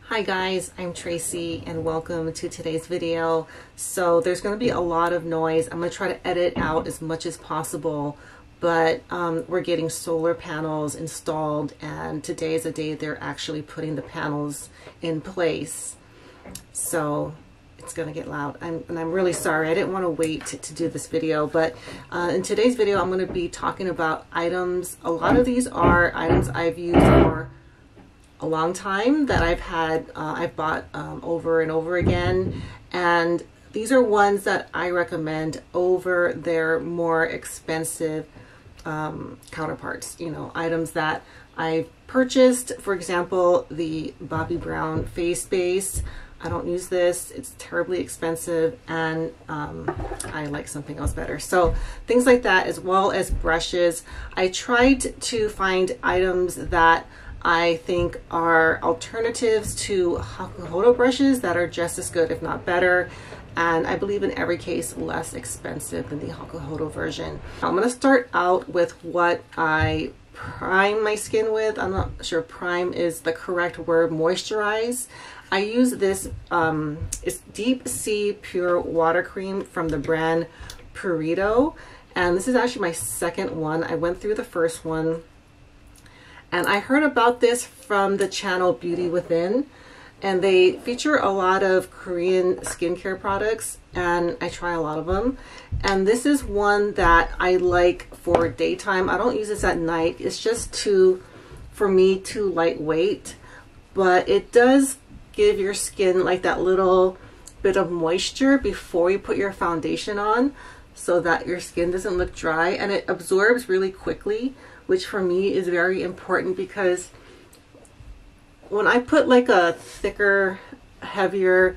Hi guys, I'm Tracy and welcome to today's video. So there's going to be a lot of noise. I'm going to try to edit out as much as possible, but we're getting solar panels installed and today is the day they're actually putting the panels in place. So it's going to get loud and I'm really sorry. I didn't want to wait to do this video, but in today's video I'm going to be talking about items. A lot of these are items I've used for a long time that I've bought over and over again, and these are ones that I recommend over their more expensive counterparts, you know, items that I've purchased. For example, the Bobbi Brown face base. I don't use this, it's terribly expensive, and I like something else better. So things like that, as well as brushes. I tried to find items that I think are alternatives to Hakuhodo brushes that are just as good, if not better, and I believe in every case less expensive than the Hakuhodo version. I'm going to start out with what I prime my skin with. I'm not sure prime is the correct word. Moisturize. I use this it's Deep Sea Pure Water Cream from the brand Purito, and this is actually my second one. I went through the first one and I heard about this from the channel Beauty Within, and they feature a lot of Korean skincare products, and I try a lot of them. And this is one that I like for daytime. I don't use this at night. It's just for me, too lightweight, but it does give your skin like that little bit of moisture before you put your foundation on so that your skin doesn't look dry, and it absorbs really quickly, which for me is very important because when I put like a thicker, heavier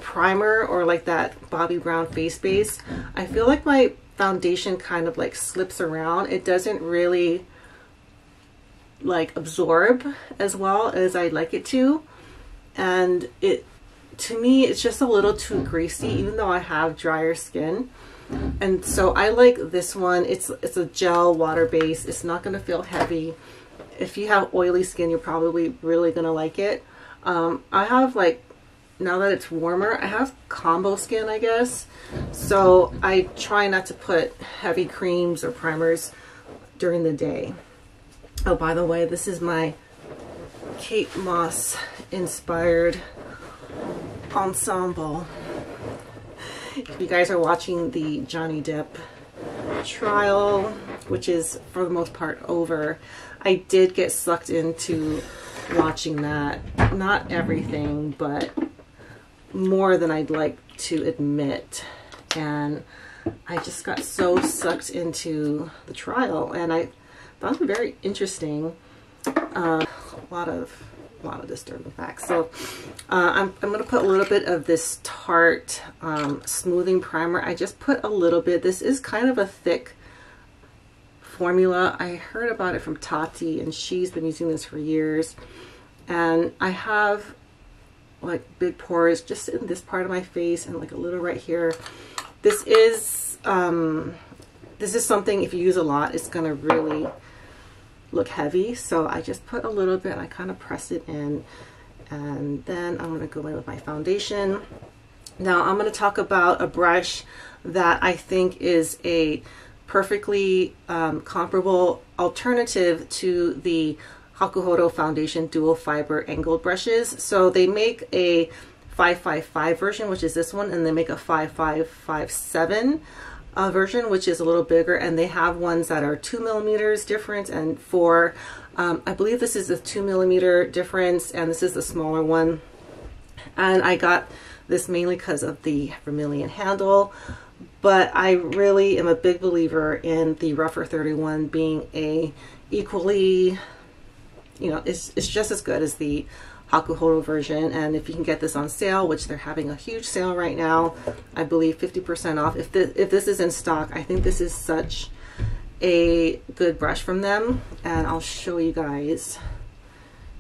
primer or like that Bobbi Brown face base, I feel like my foundation kind of like slips around. It doesn't really like absorb as well as I'd like it to, and to me it's just a little too greasy even though I have drier skin. And so I like this one. It's a gel water base. It's not going to feel heavy. If you have oily skin, you're probably really going to like it. I have, like, now that it's warmer, I have combo skin, I guess. So I try not to put heavy creams or primers during the day. Oh, by the way, this is my Kate Moss inspired ensemble. If you guys are watching the Johnny Depp trial, which is for the most part over, I did get sucked into watching that. Not everything, but more than I'd like to admit. And I just got so sucked into the trial, and I found it very interesting. A lot of disturbing facts. So I'm going to put a little bit of this Tarte smoothing primer. I just put a little bit. This is kind of a thick formula. I heard about it from Tarte, and she's been using this for years. And I have like big pores just in this part of my face and like a little right here. This is something, if you use a lot, it's going to really look heavy. So I just put a little bit, I kind of press it in, and then I'm going to go in with my foundation. Now I'm going to talk about a brush that I think is a perfectly comparable alternative to the Hakuhodo Foundation Dual Fiber Angled brushes. So they make a 555 version, which is this one, and they make a 5557 version, which is a little bigger, and they have ones that are 2 millimeters difference and 4. I believe this is a 2 millimeter difference, and this is the smaller one. And I got this mainly because of the vermilion handle, but I really am a big believer in the rougher 31 being a equally, you know, it's just as good as the Hakuhodo version. And if you can get this on sale, which they're having a huge sale right now, I believe 50% off. If this is in stock, I think this is such a good brush from them, and I'll show you guys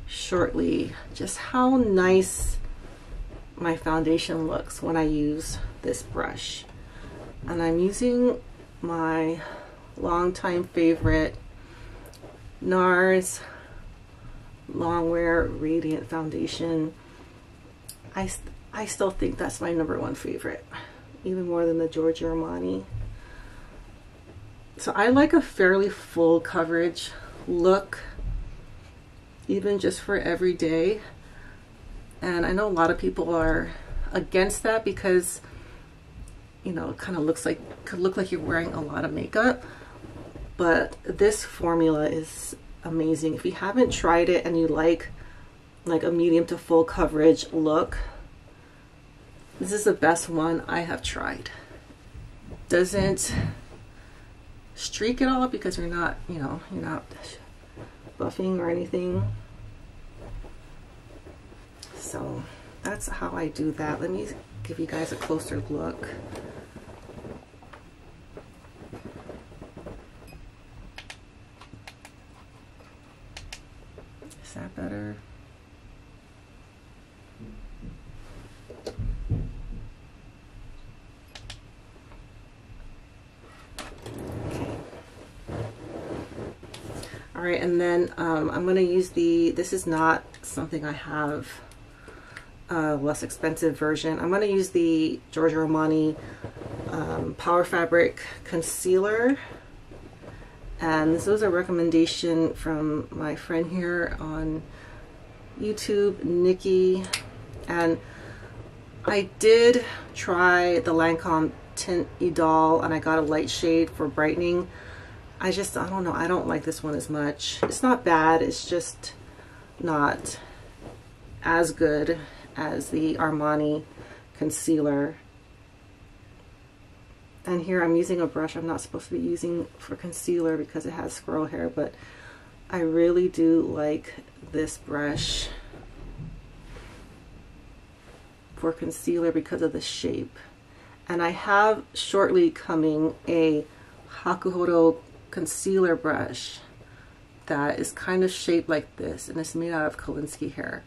shortly just how nice my foundation looks when I use this brush. And I'm using my longtime favorite NARS Longwear Radiant Foundation. I still think that's my #1 favorite, even more than the Giorgio Armani. So I like a fairly full coverage look, even just for every day. And I know a lot of people are against that because, you know, it kind of could look like you're wearing a lot of makeup. But this formula is amazing. If you haven't tried it and you like a medium to full coverage look, this is the best one I have tried. Doesn't streak it all because you're not, you know, you're not buffing or anything. So that's how I do that. Let me give you guys a closer look. Is that better? All right, and then I'm going to use this is not something I have, less expensive version. I'm going to use the Giorgio Armani Power Fabric Concealer. And this was a recommendation from my friend here on YouTube, Nikki. And I did try the Lancome Tint Idole, and I got a light shade for brightening. I don't know, I don't like this one as much. It's not bad, it's just not as good as the Armani concealer. And here I'm using a brush I'm not supposed to be using for concealer because it has squirrel hair, but I really do like this brush for concealer because of the shape. And I have shortly coming a Hakuhodo concealer brush that is kind of shaped like this, and it's made out of Kolinsky hair.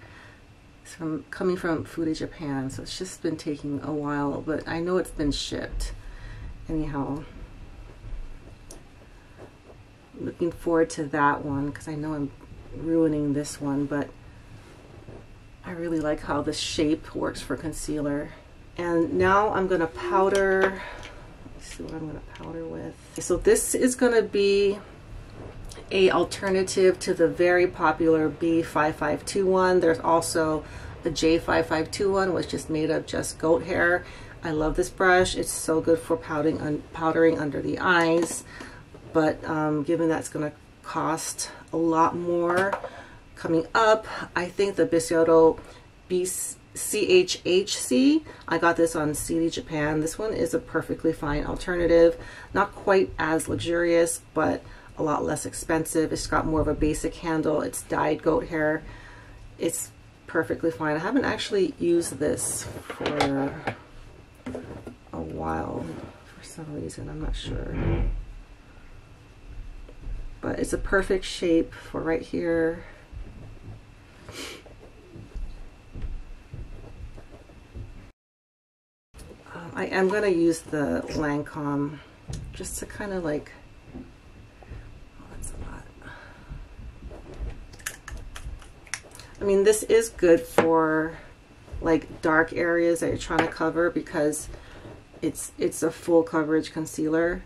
It's coming from Fude, Japan, so it's just been taking a while, but I know it's been shipped. Anyhow, looking forward to that one because I know I'm ruining this one, but I really like how the shape works for concealer. And now I'm gonna powder. See what I'm going to powder with. So this is going to be a alternative to the very popular B5521. There's also a J5521, which is made of just goat hair. I love this brush. It's so good for powdering under the eyes, but given that's going to cost a lot more coming up, I think the Bisyodo CHHC. I got this on CD Japan. This one is a perfectly fine alternative. Not quite as luxurious, but a lot less expensive. It's got more of a basic handle. It's dyed goat hair. It's perfectly fine. I haven't actually used this for a while for some reason. I'm not sure. But it's a perfect shape for right here. I am going to use the Lancome just to kind of like, oh, that's a lot. I mean, this is good for like dark areas that you're trying to cover because it's a full coverage concealer.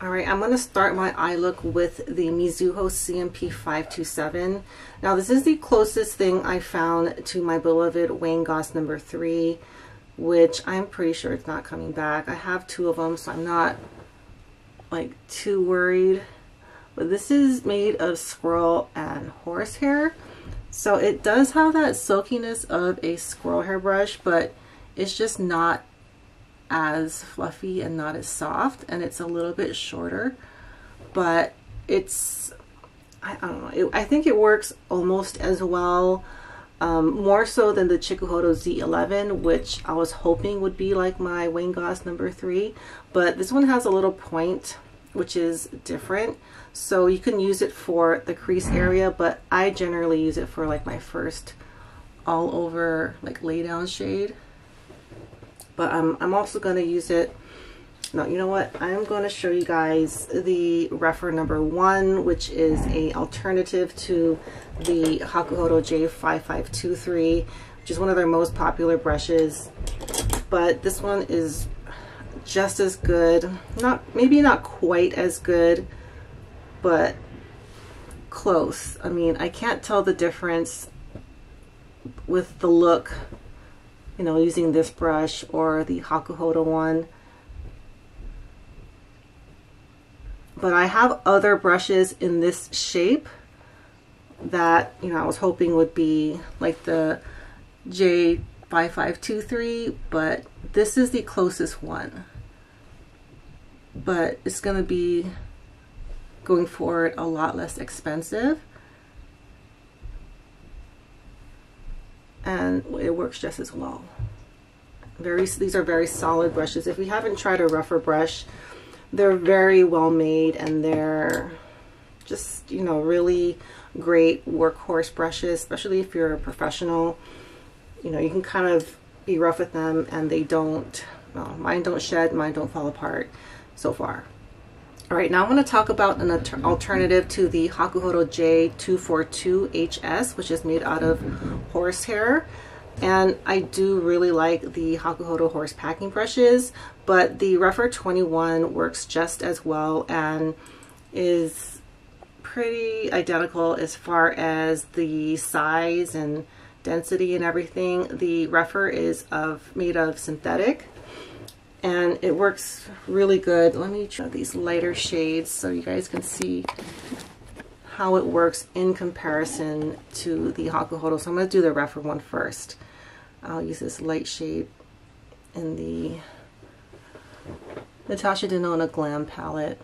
Alright, I'm going to start my eye look with the Mizuho CMP 527. Now this is the closest thing I found to my beloved Wayne Goss #3, which I'm pretty sure it's not coming back. I have 2 of them, so I'm not like too worried. But this is made of squirrel and horsehair. So it does have that silkiness of a squirrel hair brush, but it's just not as fluffy and not as soft, and it's a little bit shorter, but it's, I don't know, I think it works almost as well, more so than the Hakuhodo Z11, which I was hoping would be like my Wayne Goss #3, but this one has a little point, which is different, so you can use it for the crease area, but I generally use it for like my first all over like lay down shade. But I'm also going to use it no, you know what? I'm going to show you guys the Refer number 1, which is a alternative to the Hakuhodo J5523, which is one of their most popular brushes. But this one is just as good. Maybe not quite as good, but close. I mean, I can't tell the difference with the look, you know, using this brush or the Hakuhodo one. But I have other brushes in this shape that, you know, I was hoping would be like the J5523, but this is the closest one. But it's going to be, going forward, a lot less expensive. And it works just as well. These are very solid brushes. If you haven't tried a Refer brush, they're very well made, and they're just, you know, really great workhorse brushes, especially if you're a professional. You know, you can kind of be rough with them and they don't, well, mine don't shed, mine don't fall apart so far. All right, now I'm going to talk about an alternative to the Hakuhodo J242HS, which is made out of horsehair. And I do really like the Hakuhodo horse packing brushes, but the Refer 21 works just as well and is pretty identical as far as the size and density and everything. The Refer is made of synthetic, and it works really good. Let me show these lighter shades so you guys can see how it works in comparison to the Hakuhodo. So I'm going to do the Refer one first. I'll use this light shade in the Natasha Denona Glam palette.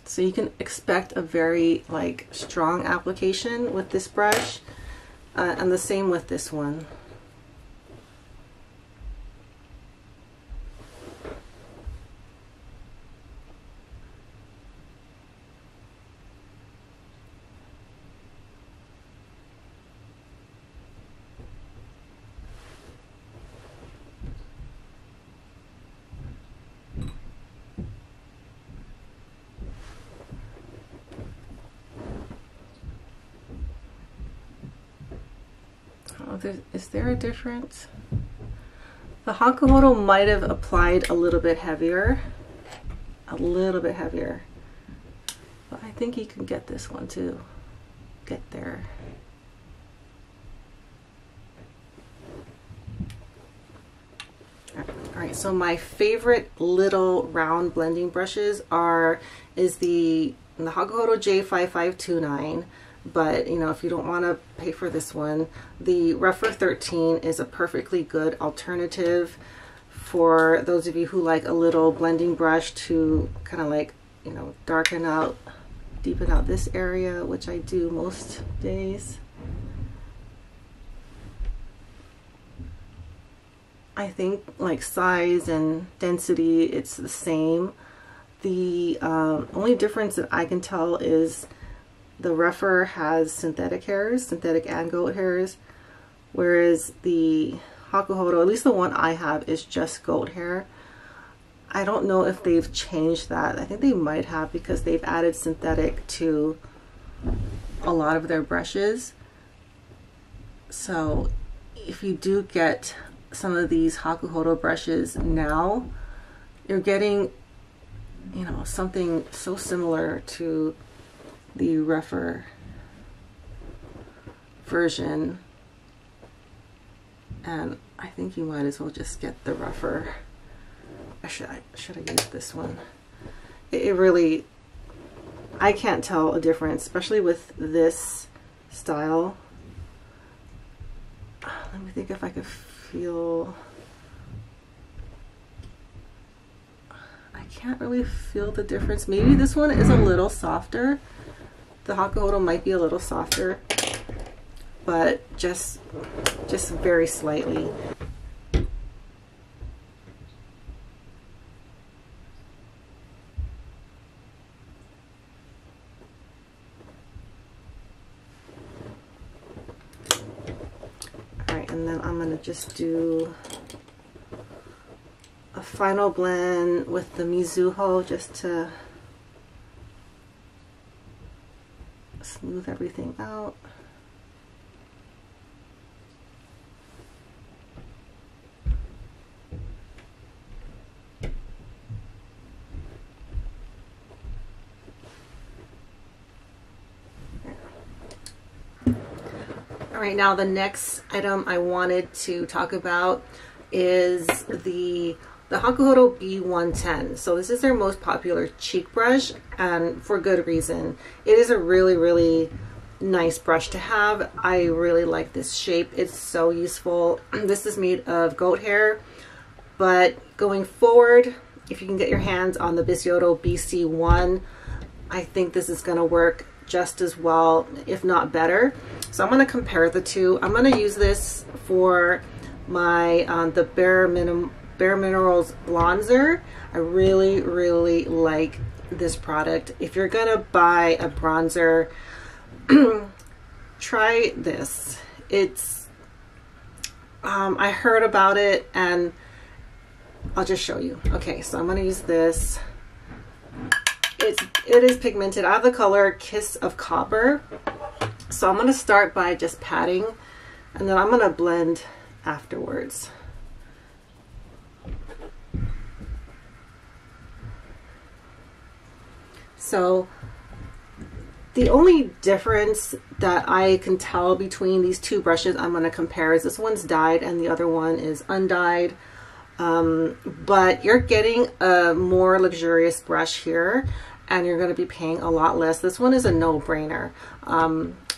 So you can expect a very like strong application with this brush, and the same with this one. Is there a difference? The Hakuhodo might have applied a little bit heavier, but I think you can get this one to get there. All right, so my favorite little round blending brushes is the Hakuhodo J5529. But, you know, if you don't want to pay for this one, the Refer 13 is a perfectly good alternative for those of you who like a little blending brush to kind of like, you know, darken out, deepen out this area, which I do most days. I think like size and density, it's the same. The only difference that I can tell is the Refer has synthetic hairs, synthetic and goat hairs, whereas the Hakuhodo, at least the one I have, is just goat hair. I don't know if they've changed that. I think they might have, because they've added synthetic to a lot of their brushes. So if you do get some of these Hakuhodo brushes now, you're getting, you know, something so similar to the Refer version, and I think you might as well just get the Refer. Should I use this one? It really, I can't tell a difference, especially with this style. Let me think if I could feel. I can't really feel the difference. Maybe this one is a little softer. The Hakuhodo might be a little softer, but just very slightly. and then I'm going to just do a final blend with the Mizuho just to smooth everything out. All right, now the next item I wanted to talk about is the Hakuhodo B110. So this is their most popular cheek brush, and for good reason. It is a really, really nice brush to have. I really like this shape. It's so useful. This is made of goat hair, but going forward, if you can get your hands on the Bisyodo BC1, I think this is going to work just as well, if not better. So I'm going to compare the two. I'm going to use this for my the Bare Minerals bronzer. I really, really like this product. If you're going to buy a bronzer, try this. It's I heard about it and I'll just show you. Okay, so I'm going to use this. It is pigmented. I have the color Kiss of Copper. So I'm going to start by just patting, and then I'm going to blend afterwards. So the only difference that I can tell between these two brushes I'm going to compare is this one's dyed and the other one is undyed. But you're getting a more luxurious brush here, and you're going to be paying a lot less. This one is a no-brainer.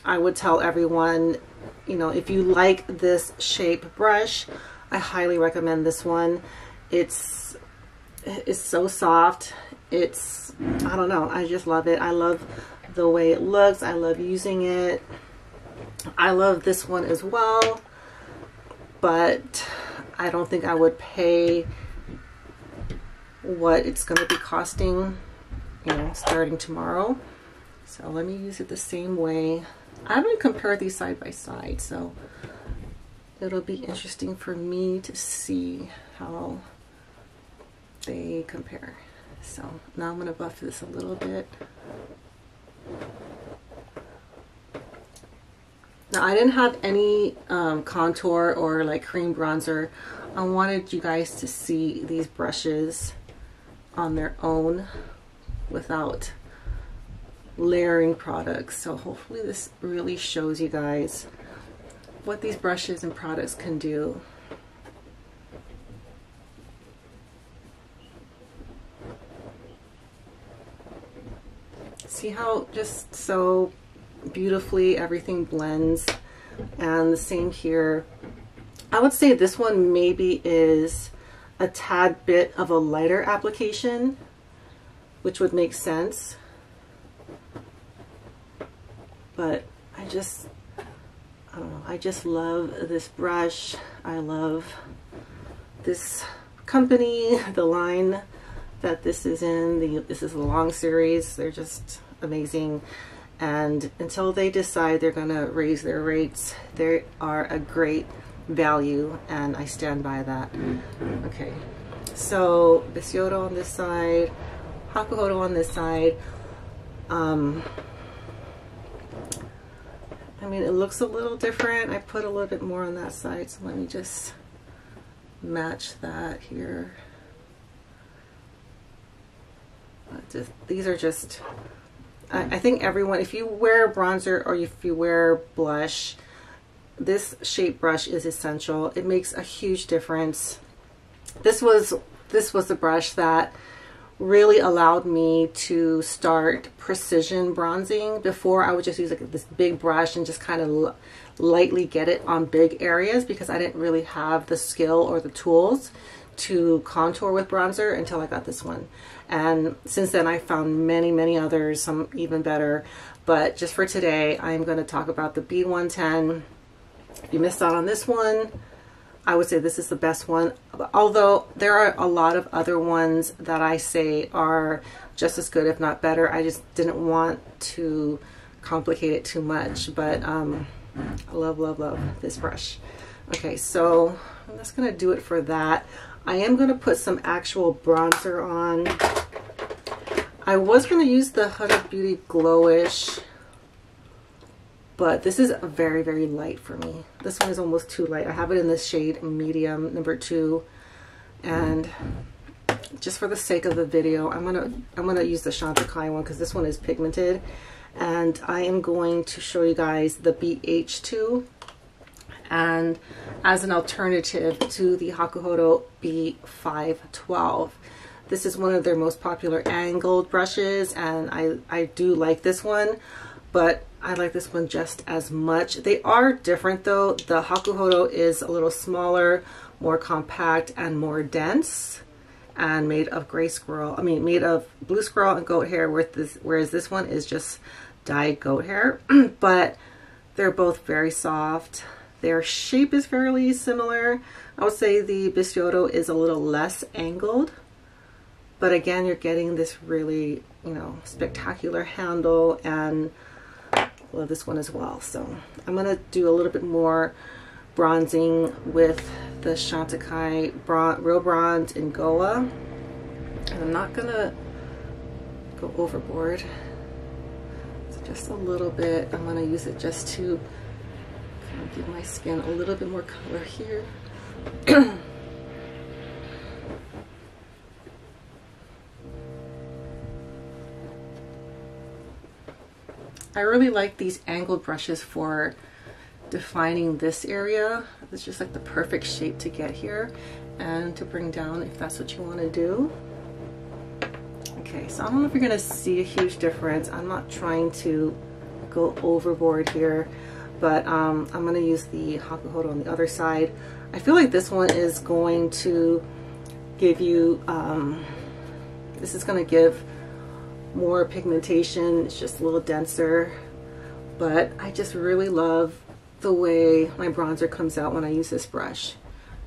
I would tell everyone, you know, if you like this shape brush, I highly recommend this one. It's so soft. It's, I don't know, I just love it. I love the way it looks. I love using it. I love this one as well, but I don't think I would pay what it's going to be costing, you know, starting tomorrow. So let me use it the same way. I haven't compared these side by side, so it'll be interesting for me to see how they compare. So now I'm going to buff this a little bit. Now I didn't have any contour or like cream bronzer. I wanted you guys to see these brushes on their own without layering products. So hopefully this really shows you guys what these brushes and products can do. See how just so beautifully everything blends, and the same here. I would say this one maybe is a tad bit of a lighter application, which would make sense, but I don't know, I just love this brush. I love this company, the line that this is in. This is a long series. They're just amazing, and until they decide they're gonna raise their rates, they are a great value, and I stand by that. Okay, so Bisyodo on this side, Hakuhodo on this side. I mean, it looks a little different. I put a little bit more on that side, so let me just match that here. These are just, I think everyone, if you wear bronzer or if you wear blush, this shape brush is essential. It makes a huge difference. This was the brush that really allowed me to start precision bronzing. Before, I would just use like this big brush and just kind of lightly get it on big areas, because I didn't really have the skill or the tools to contour with bronzer until I got this one. And since then I found many others, some even better. But just for today, I'm going to talk about the B110. If you missed out on this one, I would say this is the best one, although there are a lot of other ones that I say are just as good, if not better. I just didn't want to complicate it too much, but I love this brush. Okay, so that's gonna do it for that. I am gonna put some actual bronzer on. I was gonna use the Huda Beauty Glowish, but this is very, very light for me. This one is almost too light. I have it in the shade medium, number 2, and just for the sake of the video, I'm gonna use the Chantecaille one because this one is pigmented, and I am going to show you guys the BH2, and as an alternative to the Hakuhodo B512. This is one of their most popular angled brushes, and I do like this one, but I like this one just as much. They are different though. The Hakuhodo is a little smaller, more compact, and more dense, and made of made of blue squirrel and goat hair, whereas this one is just dyed goat hair. But they're both very soft. Their shape is fairly similar. I would say the Bisyodo is a little less angled, but again, you're getting this really, you know, spectacular handle, and I love this one as well. So I'm gonna do a little bit more bronzing with the Chantecaille Real Bronze in Goa, and I'm not gonna go overboard. So just a little bit. I'm gonna use it just to kind of give my skin a little bit more color here. I really like these angled brushes for defining this area. It's just like the perfect shape to get here and to bring down if that's what you want to do. Okay, so I don't know if you're going to see a huge difference. I'm not trying to go overboard here, but I'm going to use the Hakuhodo on the other side. I feel like this one is going to give you, this is going to give more pigmentation. It's just a little denser, but I just really love the way my bronzer comes out when I use this brush.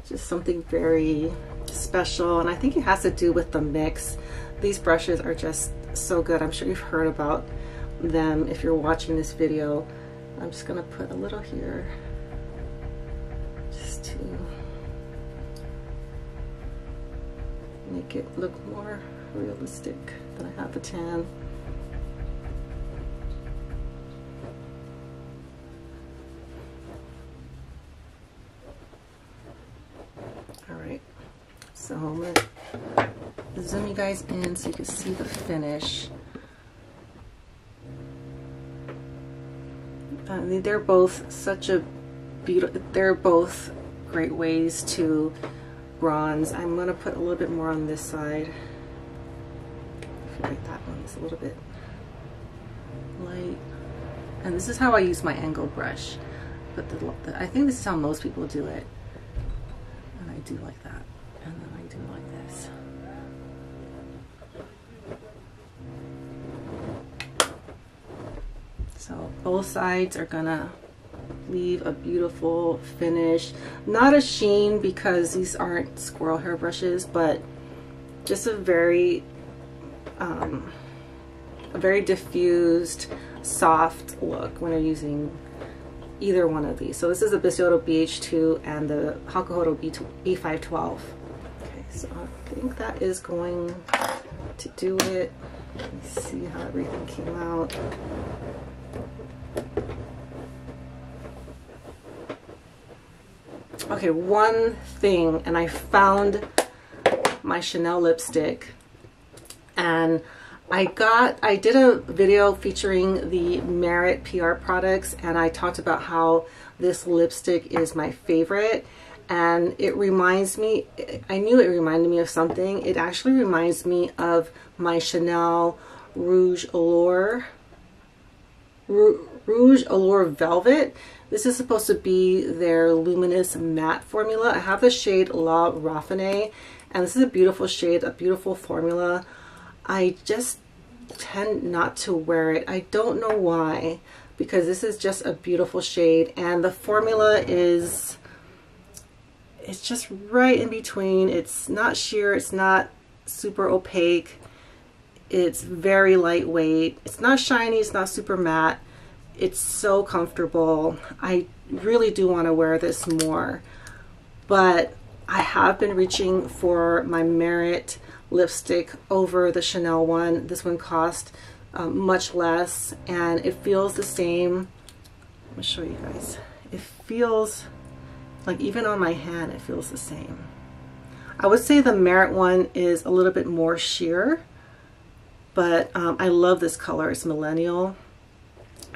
It's just something very special, and I think it has to do with the mix. These brushes are just so good. I'm sure you've heard about them if you're watching this video. I'm just gonna put a little here just to make it look more realistic that I have the tan. Alright, so I'm going to zoom you guys in so you can see the finish. They're both such a beautiful, they're both great ways to bronze. I'm going to put a little bit more on this side. I feel like that one's a little bit light. And this is how I use my angled brush. But I think this is how most people do it. And I do like that. And then I do like this. So both sides are gonna leave a beautiful finish. Not a sheen because these aren't squirrel hair brushes, but just a very diffused, soft look when you're using either one of these. So this is the Bisyodo BH2 and the Hakuhodo B512. Okay, so I think that is going to do it. Let me see how everything came out. Okay, one thing, and I found my Chanel lipstick, and I did a video featuring the Merit PR products, and I talked about how this lipstick is my favorite, and it reminds me, I knew it reminded me of something. It actually reminds me of my Chanel Rouge Allure Velvet. This is supposed to be their luminous matte formula. I have the shade La Raffinée, and this is a beautiful shade, a beautiful formula. I just tend not to wear it. I don't know why, because this is just a beautiful shade, and the formula is, it's just right in between. It's not sheer, it's not super opaque, it's very lightweight, it's not shiny, it's not super matte. It's so comfortable. I really do want to wear this more. But I have been reaching for my Merit lipstick over the Chanel one. This one cost much less, and it feels the same. Let me show you guys. It feels like, even on my hand, it feels the same. I would say the Merit one is a little bit more sheer, but I love this color. It's Millenial.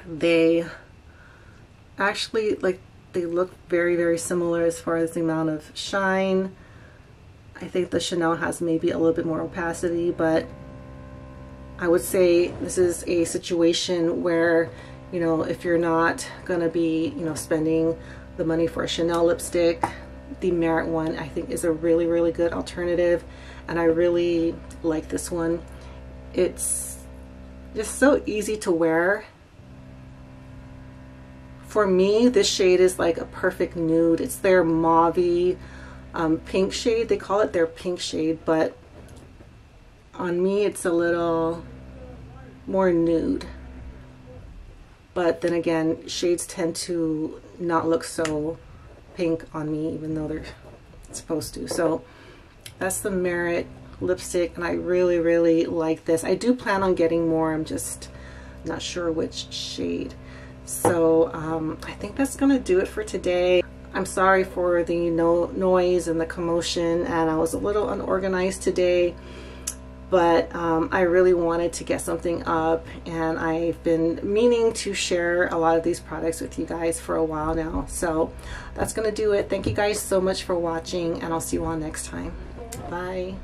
They actually, like, they look very, very similar as far as the amount of shine. I think the Chanel has maybe a little bit more opacity, but I would say this is a situation where, you know, if you're not gonna be, you know, spending the money for a Chanel lipstick, the Merit one I think is a really, really good alternative, and I really like this one. It's just so easy to wear. For me, this shade is like a perfect nude. It's their mauve pink shade. They call it their pink shade, but on me it's a little more nude. But then again, shades tend to not look so pink on me, even though they're supposed to. So that's the Merit lipstick, and I really, really like this. I do plan on getting more. I'm just not sure which shade. So I think that's gonna do it for today. I'm sorry for the noise and the commotion, and I was a little unorganized today, but I really wanted to get something up, and I've been meaning to share a lot of these products with you guys for a while now. So that's gonna do it. Thank you guys so much for watching, and I'll see you all next time. Bye.